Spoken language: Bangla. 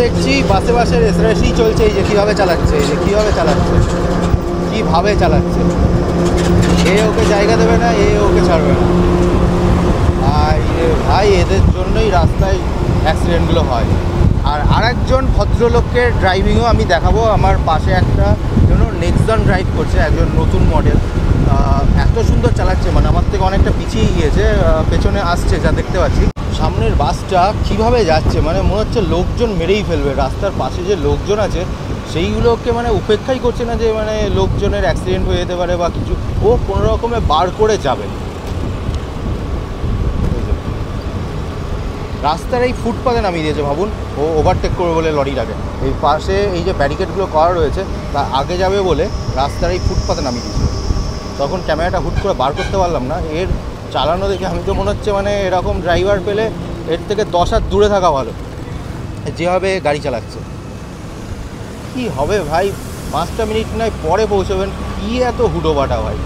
দেখছি বাসে বাসে রেসরেসি চলছে, এই যে কীভাবে চালাচ্ছে, এই যে কীভাবে চালাচ্ছে, কীভাবে চালাচ্ছে। এ ওকে জায়গা দেবে না, এ ওকে ছাড়বে না। আর ভাই এদের জন্যই রাস্তায় অ্যাক্সিডেন্টগুলো হয়। আর আরেকজন ভদ্রলোকের ড্রাইভিংও আমি দেখাবো। আমার পাশে একটা নেক্সন ড্রাইভ করছে, একজন নতুন মডেল। এত সুন্দর চালাচ্ছে, মানে আমার থেকে অনেকটা পিছিয়ে গিয়েছে। পেছনে আসছে যা দেখতে পাচ্ছি। সামনের বাসটা কিভাবে যাচ্ছে, মানে মনে হচ্ছে লোকজন মেরেই ফেলবে। রাস্তার পাশে যে লোকজন আছে সেইগুলোকে মানে উপেক্ষাই করছে না, যে মানে লোকজনের অ্যাক্সিডেন্ট হয়ে যেতে পারে বা কিছু। ও কোনো রকমে বার করে যাবে। রাস্তার এই ফুটপাতে নামিয়ে দিয়েছে, ভাবুন। ও ওভারটেক করবে বলে লরিটাকে, এই পাশে এই যে ব্যারিকেডগুলো করা রয়েছে তা আগে যাবে বলে রাস্তার এই ফুটপাতে নামিয়ে দিয়েছে। তখন ক্যামেরাটা হুট করে বার করতে পারলাম না। এর চালানো দেখে আমি তো মনে হচ্ছে মানে এরকম ড্রাইভার পেলে এর থেকে 10 হাত দূরে থাকা ভালো, যেভাবে গাড়ি চালাচ্ছে। কি হবে ভাই, 5টা মিনিট নয় পরে পৌঁছবেন, কি এত হুডোবাটা ভাই।